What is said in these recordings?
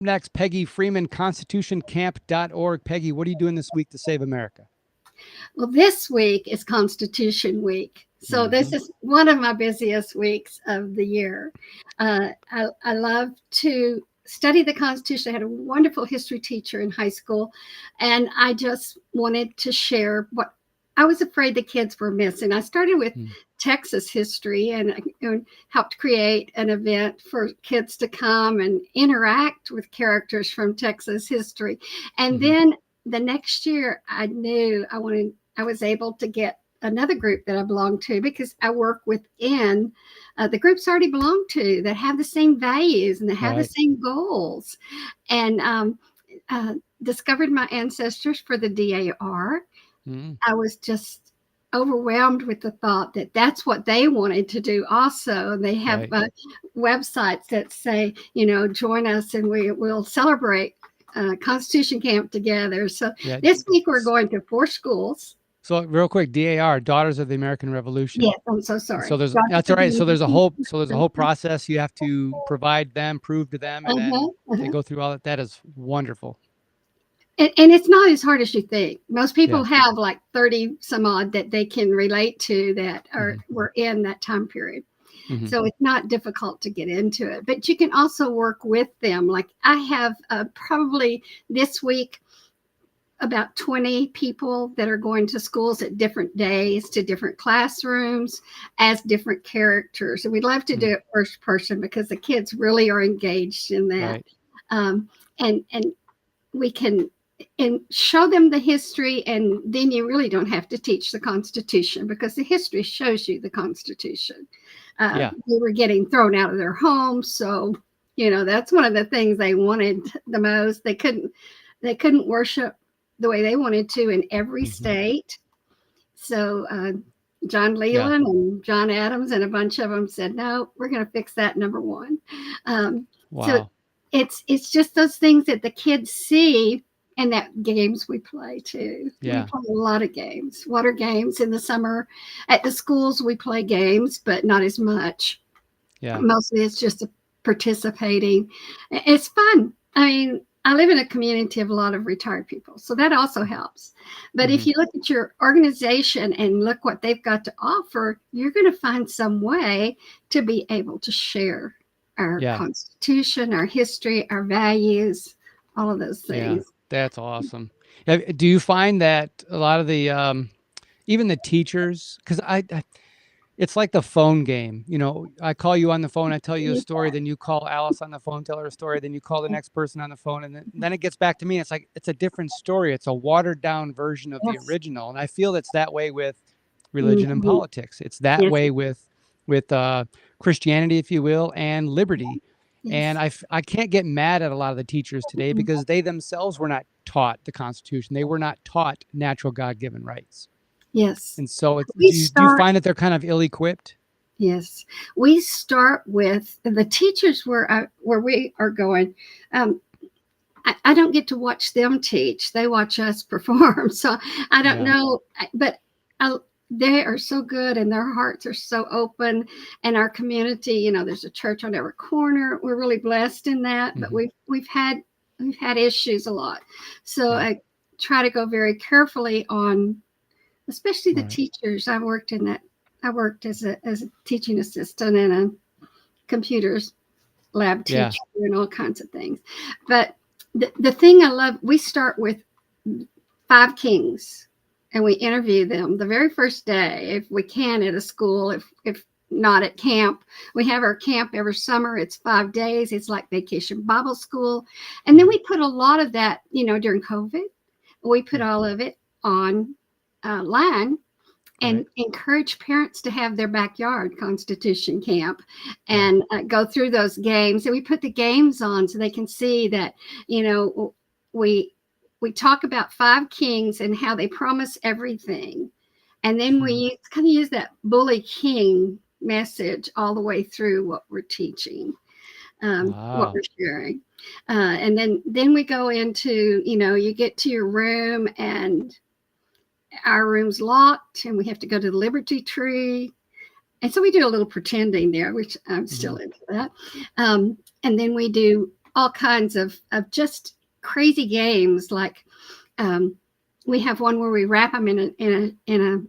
Next, Peggy Freeman, constitutioncamp.org. Peggy, what are you doing this week to save America? Well, this week is Constitution Week. So this is one of my busiest weeks of the year. I love to study the Constitution. I had a wonderful history teacher in high school, and I just wanted to share what I was afraid the kids were missing. I started with Texas history and helped create an event for kids to come and interact with characters from Texas history. And then the next year, I knew I was able to get another group that I belong to, because I work within the groups I already belong to that have the same values and that have the same goals. And discovered my ancestors for the DAR. I was just overwhelmed with the thought that that's what they wanted to do also. They have websites that say, join us and we'll celebrate Constitution Camp together. So this week we're going to 4 schools. So real quick, DAR, Daughters of the American Revolution. Yes, I'm so sorry. So that's all right. So there's a whole process you have to provide them, prove to them, and then they go through all that. That is wonderful. And it's not as hard as you think. Most people have like 30 some odd that they can relate to that were in that time period. So it's not difficult to get into it, but you can also work with them. Like I have probably this week about 20 people that are going to schools at different days to different classrooms as different characters. And we'd love to do it first person because the kids really are engaged in that. And we can show them the history, and then you really don't have to teach the Constitution because the history shows you the Constitution. They were getting thrown out of their homes, so that's one of the things they wanted the most. They couldn't worship the way they wanted to in every state. So John Leland and John Adams and a bunch of them said, no, we're going to fix that, number one. So it's just those things that the kids see. And that games we play too. We play a lot of games, water games in the summer. At the schools, we play games, but not as much. Mostly it's just participating. It's fun. I mean, I live in a community of a lot of retired people, so that also helps. But if you look at your organization and look what they've got to offer, you're going to find some way to be able to share our Constitution, our history, our values, all of those things. That's awesome. Do you find that a lot of the, even the teachers, because it's like the phone game, I call you on the phone, I tell you a story, then you call Alice on the phone, tell her a story, then you call the next person on the phone, and then it gets back to me. It's like, it's a different story. It's a watered down version of the original. And I feel it's that way with religion and politics. It's that way with Christianity, if you will, and liberty. And I can't get mad at a lot of the teachers today because they themselves were not taught the Constitution. They were not taught natural God-given rights. Yes. And so do you find that they're kind of ill-equipped? Yes. We start with the teachers where we are going. I don't get to watch them teach. They watch us perform. So I don't know, but they are so good and their hearts are so open, and our community, there's a church on every corner. We're really blessed in that, but we've had issues a lot. So I try to go very carefully on, especially the teachers. I worked as a teaching assistant and a computers lab teacher and all kinds of things. But the thing I love, we start with 5 kings. And we interview them the very first day, if we can, at a school, if not at camp. We have our camp every summer. It's 5 days. It's like Vacation Bible School. And then we put a lot of that, during COVID, we put all of it on line and encourage parents to have their backyard Constitution Camp and go through those games. And we put the games on so they can see that, we talk about 5 kings and how they promise everything. And then we kind of use that bully king message all the way through what we're teaching, what we're sharing. And then we go into, you get to your room and our room's locked and we have to go to the Liberty Tree. And so we do a little pretending there, which I'm still into that. And then we do all kinds of just crazy games. Like we have one where we wrap them in a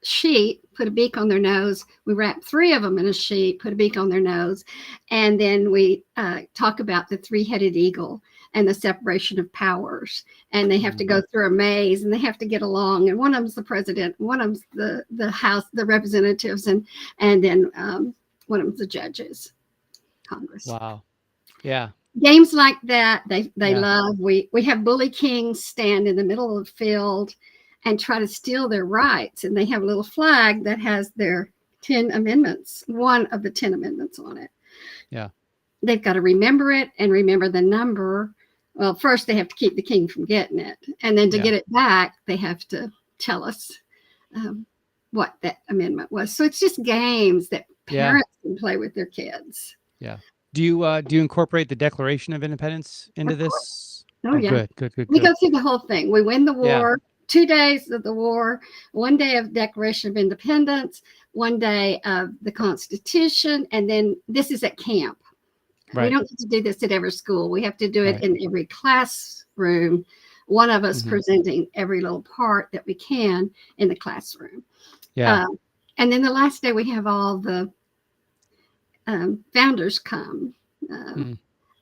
sheet, put a beak on their nose. We wrap 3 of them in a sheet, put a beak on their nose, and then we talk about the 3-headed eagle and the separation of powers. And they have to go through a maze, and they have to get along. And one of them's the president, one of them's the House, the representatives, and then one of them's the judges, Congress. Wow. Yeah. Games like that, they love. We have bully kings stand in the middle of the field and try to steal their rights. And they have a little flag that has their 10 amendments, one of the 10 amendments on it. Yeah. They've got to remember it and remember the number. Well, first they have to keep the king from getting it. And then to get it back, they have to tell us what that amendment was. So it's just games that parents can play with their kids. Yeah. Do you incorporate the Declaration of Independence into this? Oh, yeah. Good. We go through the whole thing. We win the war. 2 days of the war, 1 day of Declaration of Independence, 1 day of the Constitution, and then this is at camp. Right. We don't get to do this at every school. We have to do it in every classroom, one of us presenting every little part that we can in the classroom. Yeah. And then the last day we have all the founders come,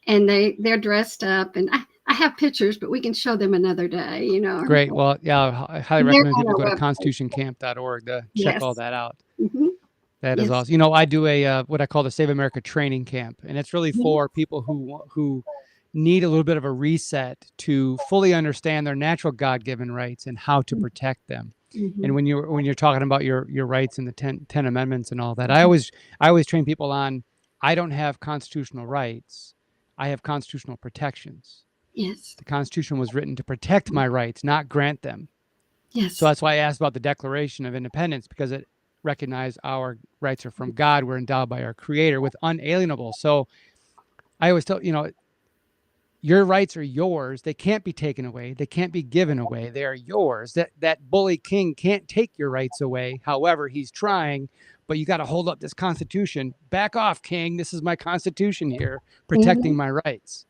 and they're dressed up, and I have pictures, but we can show them another day, you know. Great. Well, yeah, I highly recommend people go to constitutioncamp.org to check all that out. That is awesome. You know, I do a what I call the Save America training camp, and it's really for people who need a little bit of a reset to fully understand their natural God-given rights and how to protect them. And when you're talking about your rights and the 10 amendments and all that, I always train people on, I don't have constitutional rights. I have constitutional protections. Yes. The Constitution was written to protect my rights, not grant them. Yes. So that's why I asked about the Declaration of Independence, because it recognized our rights are from God. We're endowed by our Creator with unalienable. So I always tell, your rights are yours. They can't be taken away. They can't be given away. They are yours. That bully king can't take your rights away. However, he's trying, but you got to hold up this Constitution. Back off, king. This is my Constitution here, protecting my rights.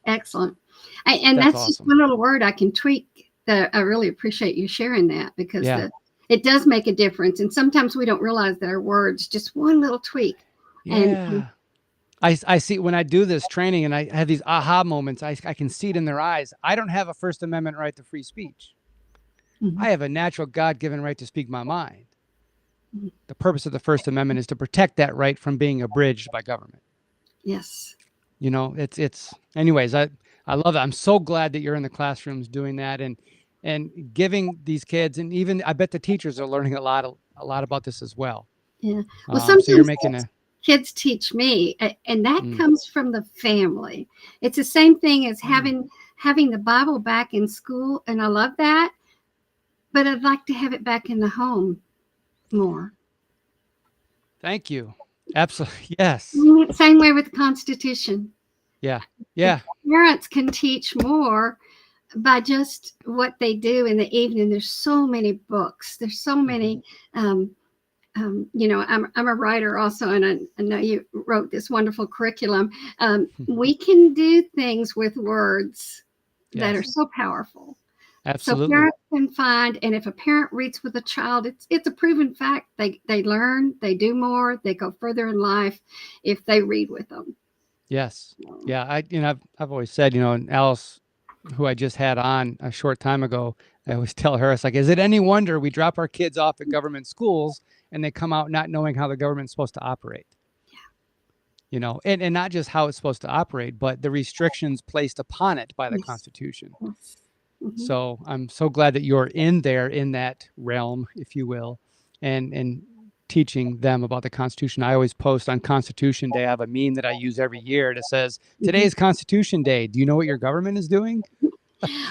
Excellent. And that's awesome. Just one little word I can tweak. That I really appreciate you sharing that, because it does make a difference. And sometimes we don't realize that our words, just one little tweak. Yeah. I see when I do this training and I have these aha moments, I can see it in their eyes. I don't have a First Amendment right to free speech. I have a natural God-given right to speak my mind. The purpose of the First Amendment is to protect that right from being abridged by government. Yes. It's anyways, I love it. I'm so glad that you're in the classrooms doing that and giving these kids, and even I bet the teachers are learning a lot about this as well. Yeah. Well, sometimes so you're making kids teach me, and that comes from the family. It's the same thing as having the Bible back in school, and I love that, but I'd like to have it back in the home more. Thank you. Absolutely. Yes. Same way with the Constitution. Yeah. Yeah. Parents can teach more by just what they do in the evening. There's so many books. There's so many, I'm a writer also, and I know you wrote this wonderful curriculum. We can do things with words that are so powerful. Absolutely. So parents can find, and if a parent reads with a child, it's a proven fact. They learn, they do more, they go further in life if they read with them. Yes. Yeah. I've always said, and Alice, who I just had on a short time ago, I always tell her, it's like, is it any wonder we drop our kids off at government schools and they come out not knowing how the government's supposed to operate? Yeah. And not just how it's supposed to operate, but the restrictions placed upon it by the Constitution. Yes. So I'm so glad that you're in that realm, if you will, and teaching them about the Constitution. I always post on Constitution Day. I have a meme that I use every year that says, today is Constitution Day. Do you know what your government is doing?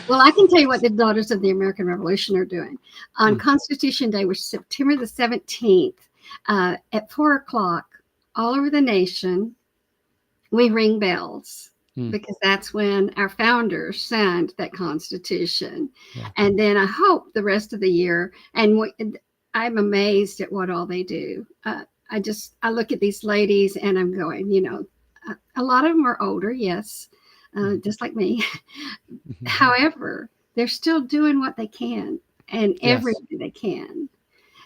Well, I can tell you what the Daughters of the American Revolution are doing. On Constitution Day, which is September the 17th, at 4:00, all over the nation, we ring bells. Because that's when our founders signed that Constitution. Yeah. And then I hope the rest of the year, and I'm amazed at what all they do. I look at these ladies and I'm going, A lot of them are older, yes, just like me. However, they're still doing what they can and Yes. everything they can.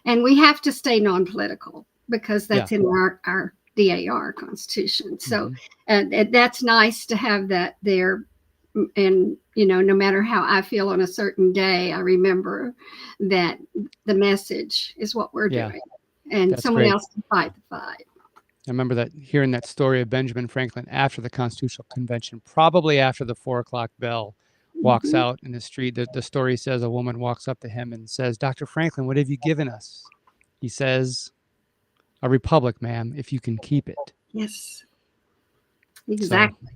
And we have to stay non-political because that's in our DAR Constitution. So and that's nice to have that there. And, no matter how I feel on a certain day, I remember that the message is what we're doing. And That's someone great. else can fight the fight. I remember that hearing that story of Benjamin Franklin after the Constitutional Convention, probably after the 4 o'clock bell, walks out in the street. The story says a woman walks up to him and says, "Dr. Franklin, what have you given us?" He says, "A republic, ma'am, if you can keep it." Yes, exactly.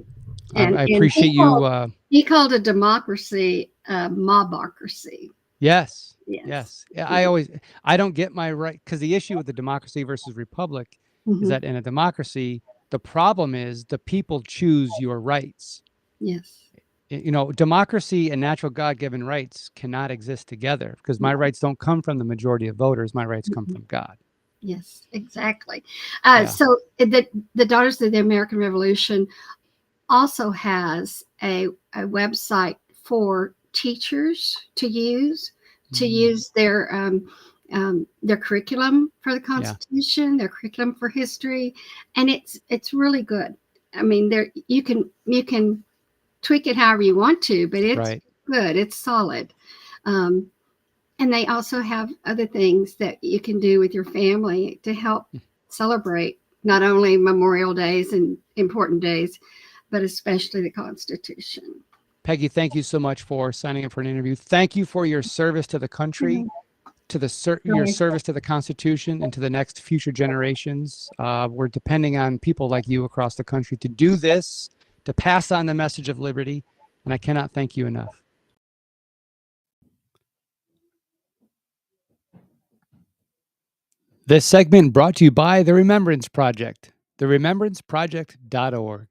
So And I appreciate you. he called a democracy a mobocracy. Yes. Yes. Yes. I don't get my right, because the issue with the democracy versus republic is that in a democracy, the problem is the people choose your rights. Yes. Democracy and natural God-given rights cannot exist together, because my rights don't come from the majority of voters. My rights come from God. Yes, exactly. Yeah. So the Daughters of the American Revolution also has a website for teachers to use their curriculum for the Constitution, their curriculum for history, and it's really good. I mean, there you can tweak it however you want to, but it's good. It's solid. And they also have other things that you can do with your family to help celebrate not only Memorial Days and important days, but especially the Constitution. Peggy, thank you so much for signing up for an interview. Thank you for your service to the country, your service to the Constitution, and to the next future generations. We're depending on people like you across the country to do this, to pass on the message of liberty, and I cannot thank you enough. This segment brought to you by the Remembrance Project, theremembranceproject.org.